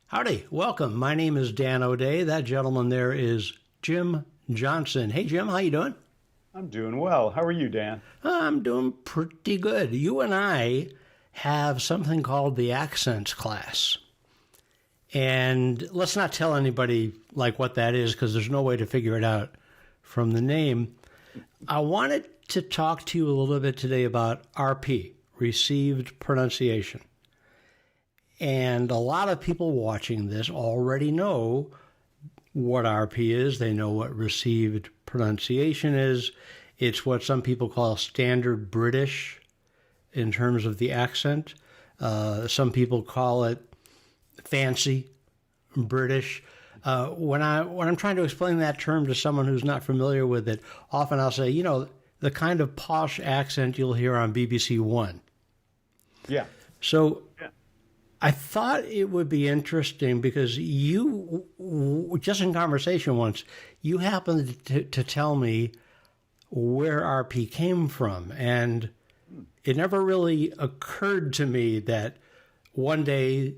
Howdy, welcome. My name is Dan O'Day. That gentleman there is Jim Johnson. Hey, Jim, how you doing? I'm doing well. How are you, Dan? I'm doing pretty good. You and I have something called the Accents class. And let's not tell anybody like what that is because there's no way to figure it out from the name. I wanted to talk to you a little bit today about RP, received pronunciation. And a lot of people watching this already know what RP is. They know what received pronunciation is. It's what some people call standard British in terms of the accent. Some people call it fancy British. When I'm trying to explain that term to someone who's not familiar with it, often I'll say, the kind of posh accent you'll hear on BBC One. Yeah. So I thought it would be interesting because you, just in conversation once, you happened to tell me where RP came from. And it never really occurred to me that one day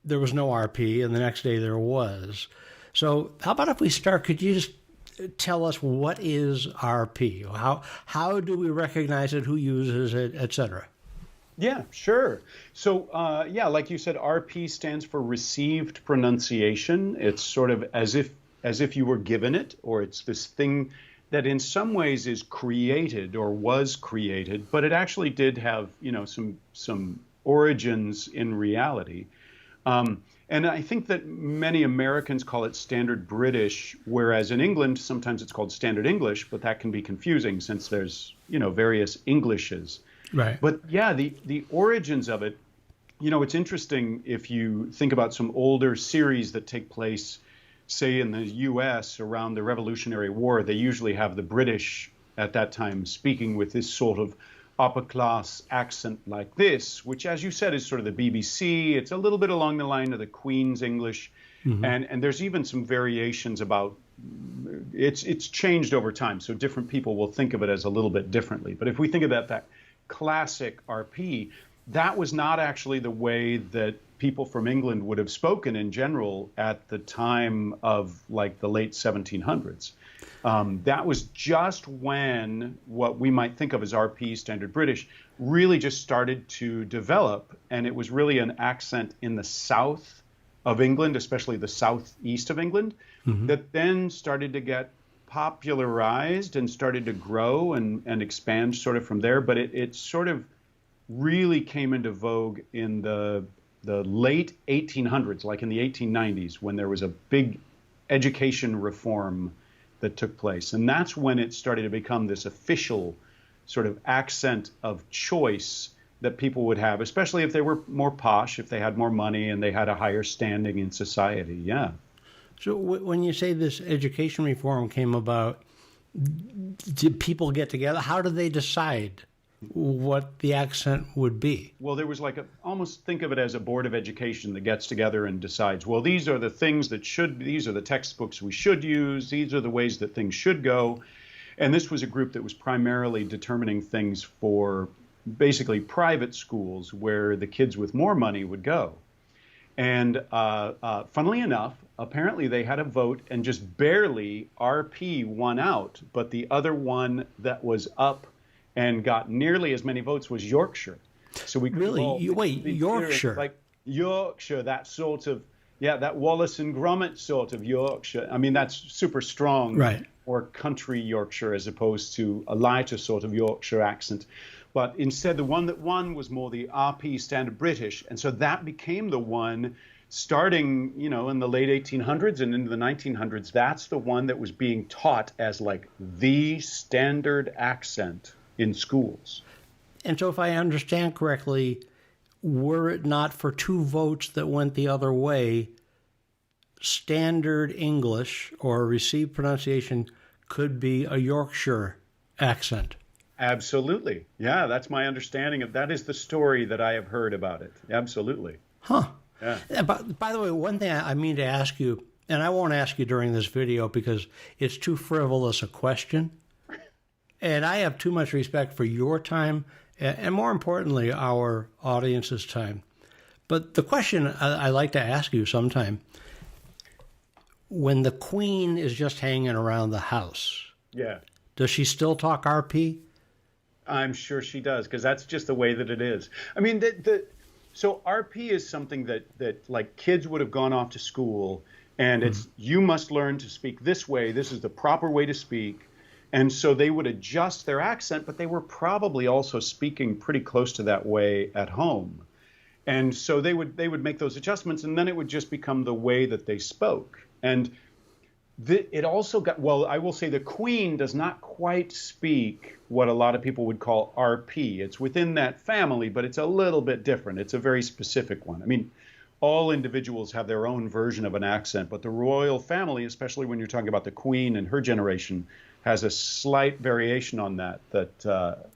there was no RP and the next day there was. So how about if we start, could you just tell us what is RP? How do we recognize it, who uses it, et cetera? Yeah, sure. So, like you said, RP stands for received pronunciation. It's sort of as if you were given it, or it's this thing that in some ways is created or was created, but it actually did have, some origins in reality. And I think that many Americans call it standard British, whereas in England, sometimes it's called standard English, but that can be confusing since there's, various Englishes. Right. But yeah, the origins of it, it's interesting if you think about some older series that take place, say in the US around the Revolutionary War. They usually have the British at that time speaking with this sort of upper class accent like this, which, as you said, is sort of the BBC. It's a little bit along the line of the Queen's English. Mm-hmm. And there's even some variations about it's changed over time. So different people will think of it as a little bit differently. But if we think about that classic RP, that was not actually the way that people from England would have spoken in general at the time of like the late 1700s. That was just when what we might think of as RP, standard British, really just started to develop. And it was really an accent in the south of England, especially the southeast of England, mm-hmm. that then started to get popularized and started to grow and expand sort of from there. But it sort of really came into vogue in the late 1800s, like in the 1890s, when there was a big education reform that took place. And that's when it started to become this official sort of accent of choice that people would have, especially if they were more posh, if they had more money and they had a higher standing in society. Yeah. So when you say this education reform came about, did people get together? How did they decide what the accent would be? Well, there was almost think of it as a board of education that gets together and decides, well, these are the things these are the textbooks we should use. These are the ways that things should go. And this was a group that was primarily determining things for basically private schools where the kids with more money would go. And funnily enough, apparently they had a vote and just barely RP won out. But the other one that was up and got nearly as many votes was Yorkshire. So we really Yorkshire, like Yorkshire, that sort of that Wallace and Gromit sort of Yorkshire. I mean, that's super strong, right? Or country Yorkshire as opposed to a lighter sort of Yorkshire accent. But instead, the one that won was more the RP standard British. And so that became the one starting, in the late 1800s and into the 1900s. That's the one that was being taught as like the standard accent in schools. And so if I understand correctly, were it not for two votes that went the other way, standard English or received pronunciation could be a Yorkshire accent. Absolutely. Yeah, that's my understanding of that is the story that I have heard about it. Absolutely. Huh. Yeah. By the way, one thing I mean to ask you, and I won't ask you during this video because it's too frivolous a question, and I have too much respect for your time and more importantly, our audience's time. But the question I like to ask you sometime, when the Queen is just hanging around the house, Yeah. does she still talk RP? I'm sure she does, because that's just the way that it is. I mean, so RP is something that like kids would have gone off to school, and it's you must learn to speak this way. This is the proper way to speak. And so they would adjust their accent, but they were probably also speaking pretty close to that way at home. And so they would make those adjustments, and then it would just become the way that they spoke. And it also got, well, I will say the Queen does not quite speak what a lot of people would call RP. It's within that family, but it's a little bit different. It's a very specific one. I mean, all individuals have their own version of an accent, but the royal family, especially when you're talking about the Queen and her generation, has a slight variation on that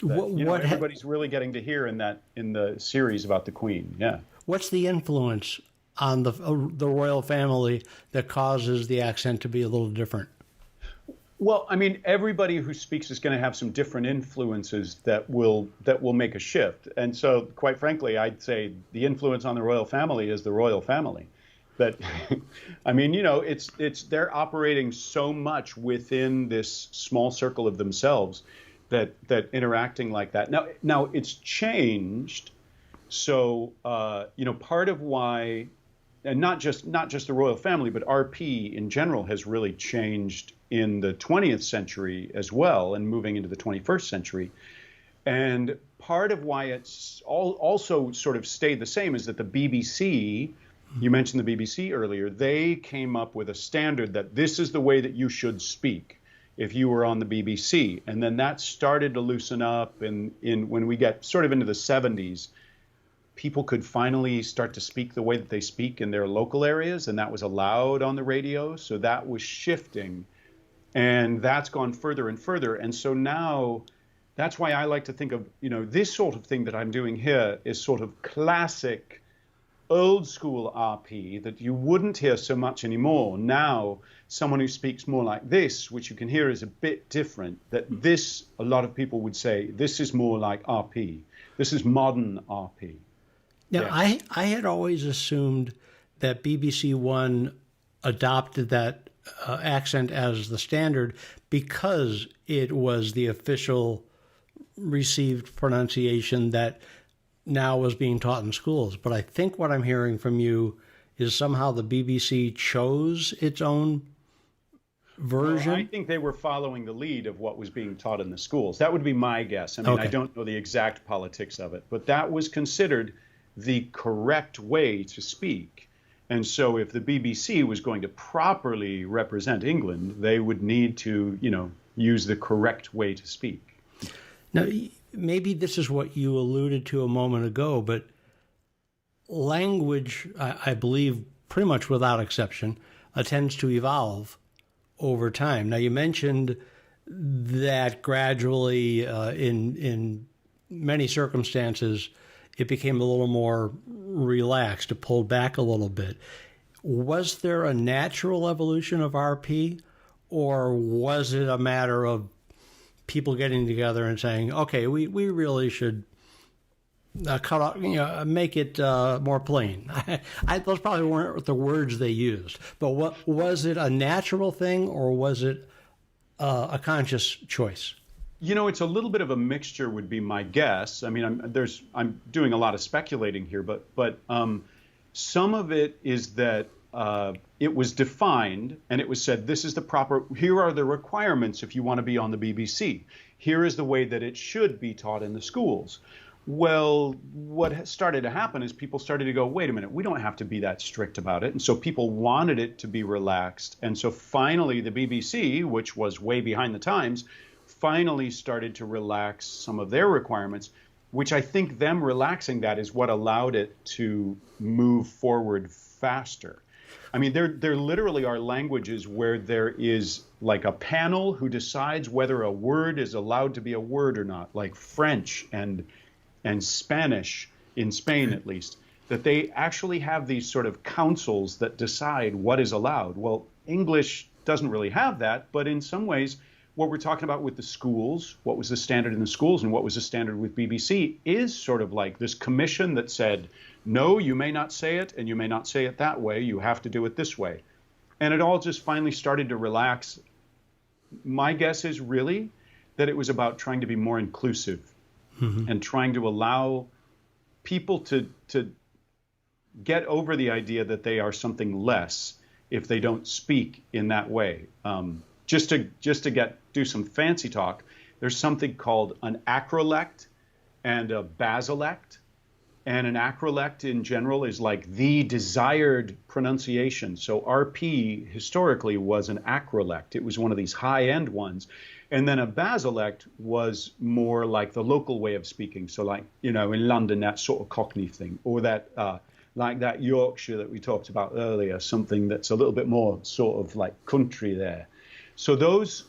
everybody's really getting to hear in the series about the Queen. Yeah. What's the influence on the royal family that causes the accent to be a little different? Well, I mean, everybody who speaks is going to have some different influences that will make a shift. And so, quite frankly, I'd say the influence on the royal family is the royal family. That, I mean, it's they're operating so much within this small circle of themselves that interacting like that. Now it's changed. So, part of why, and not just the royal family, but RP in general has really changed in the 20th century as well, and moving into the 21st century. And part of why it's also sort of stayed the same is that the BBC, you mentioned the BBC earlier, they came up with a standard that this is the way that you should speak if you were on the BBC. And then that started to loosen up, and when we get sort of into the 70s, people could finally start to speak the way that they speak in their local areas, and that was allowed on the radio. So that was shifting, and that's gone further and further. And so now that's why I like to think of, this sort of thing that I'm doing here is sort of classic old school RP that you wouldn't hear so much anymore. Now, someone who speaks more like this, which you can hear is a bit different, that this, a lot of people would say, this is more like RP. This is modern RP. Now, Yeah. I had always assumed that BBC One adopted that accent as the standard because it was the official received pronunciation that now was being taught in schools. But I think what I'm hearing from you is somehow the BBC chose its own version. Well, I think they were following the lead of what was being taught in the schools. That would be my guess. I mean, Okay. I don't know the exact politics of it, but that was considered the correct way to speak. And so if the BBC was going to properly represent England, they would need to, use the correct way to speak. Now, maybe this is what you alluded to a moment ago, but language, I believe, pretty much without exception, tends to evolve over time. Now, you mentioned that gradually, in many circumstances, it became a little more relaxed, it pulled back a little bit. Was there a natural evolution of RP, or was it a matter of people getting together and saying, okay, we really should cut off, make it more plain? Those probably weren't the words they used, but what was it, a natural thing, or was it a conscious choice? It's a little bit of a mixture would be my guess. I mean, I'm doing a lot of speculating here, but some of it is that it was defined and it was said, this is here are the requirements if you want to be on the BBC. Here is the way that it should be taught in the schools. Well, what started to happen is people started to go, wait a minute, we don't have to be that strict about it. And so people wanted it to be relaxed. And so finally the BBC, which was way behind the times, finally started to relax some of their requirements, which I think them relaxing that is what allowed it to move forward faster. I mean, there literally are languages where there is like a panel who decides whether a word is allowed to be a word or not, like French and Spanish, in Spain at least, that they actually have these sort of councils that decide what is allowed. Well, English doesn't really have that, but in some ways, what we're talking about with the schools, what was the standard in the schools and what was the standard with BBC is sort of like this commission that said, no, you may not say it, and you may not say it that way. You have to do it this way. And it all just finally started to relax. My guess is really that it was about trying to be more inclusive and trying to allow people to get over the idea that they are something less if they don't speak in that way. Just to do some fancy talk, there's something called an acrolect and a basilect. And an acrolect in general is like the desired pronunciation. So RP historically was an acrolect. It was one of these high-end ones. And then a basilect was more like the local way of speaking. So like, in London, that sort of Cockney thing, or that like that Yorkshire that we talked about earlier, something that's a little bit more sort of like country there. So those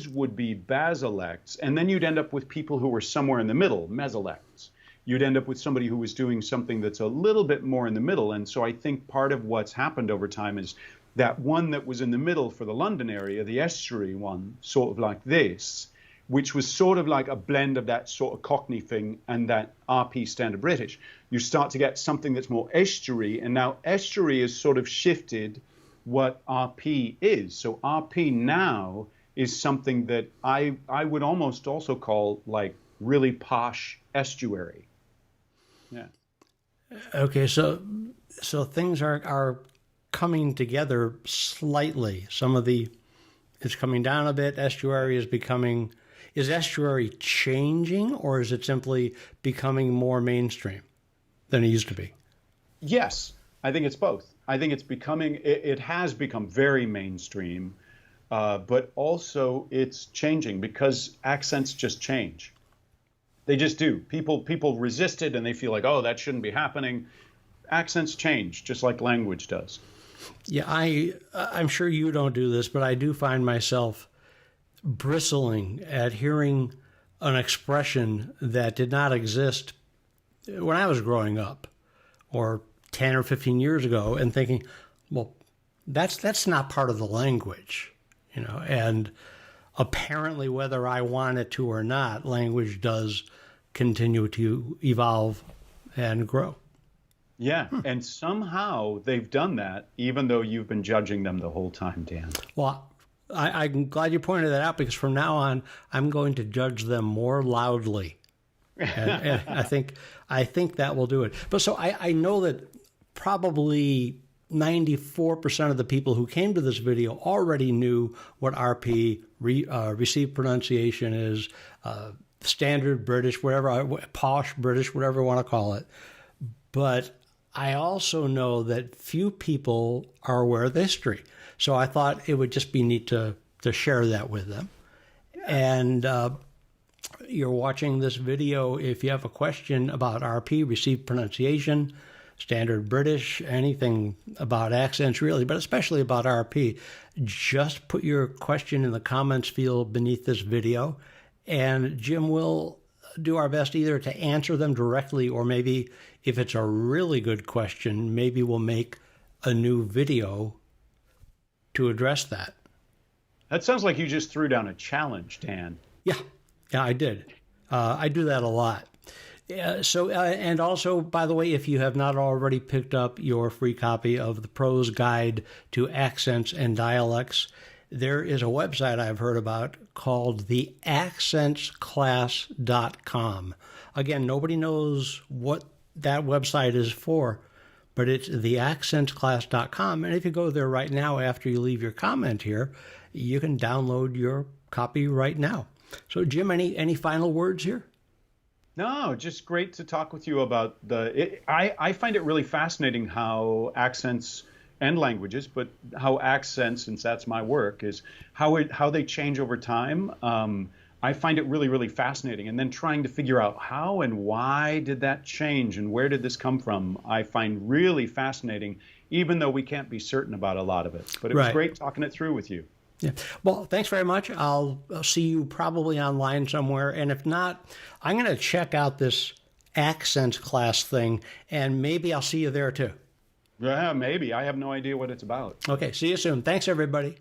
would be basilects. And then you'd end up with people who were somewhere in the middle, mesolects. You'd end up with somebody who was doing something that's a little bit more in the middle. And so I think part of what's happened over time is that one that was in the middle for the London area, the estuary one, sort of like this, which was sort of like a blend of that sort of Cockney thing and that RP Standard British. You start to get something that's more estuary, and now estuary has sort of shifted what RP is. So RP now is something that I would almost also call like really posh estuary. Yeah. Okay, so things are coming together slightly. It's coming down a bit. Estuary is estuary changing, or is it simply becoming more mainstream than it used to be? Yes, I think it's both. I think it has become very mainstream, but also it's changing because accents just change. They just do. People resist it and they feel like, oh, that shouldn't be happening. Accents change just like language does. Yeah, I'm sure you don't do this, but I do find myself bristling at hearing an expression that did not exist when I was growing up or 10 or 15 years ago and thinking, well, that's not part of the language, and apparently whether I want it to or not, language does continue to evolve and grow. Yeah, and somehow they've done that, even though you've been judging them the whole time, Dan. Well, I'm glad you pointed that out, because from now on, I'm going to judge them more loudly. And I think that will do it. But so I know that probably 94% of the people who came to this video already knew what RP, received pronunciation is, standard British, posh British, whatever you want to call it. But I also know that few people are aware of the history. So I thought it would just be neat to share that with them. Yeah. And you're watching this video. If you have a question about RP, received pronunciation, standard British, anything about accents really, but especially about RP, just put your question in the comments field beneath this video, and Jim will do our best either to answer them directly, or maybe if it's a really good question, maybe we'll make a new video to address that. That sounds like you just threw down a challenge, Dan. Yeah, I did. I do that a lot. And also, by the way, if you have not already picked up your free copy of the Pro's Guide to Accents and Dialects, there is a website I've heard about called theaccentsclass.com. Again, nobody knows what that website is for, but it's theaccentsclass.com. And if you go there right now after you leave your comment here, you can download your copy right now. So, Jim, any final words here? No, just great to talk with you about I find it really fascinating how accents and languages, but how accents, since that's my work, is how they change over time. I find it really, really fascinating. And then trying to figure out how and why did that change and where did this come from, I find really fascinating, even though we can't be certain about a lot of it. But it was great talking it through with you. Yeah. Well, thanks very much. I'll see you probably online somewhere. And if not, I'm going to check out this accents class thing, and maybe I'll see you there too. Yeah, maybe. I have no idea what it's about. Okay. See you soon. Thanks, everybody.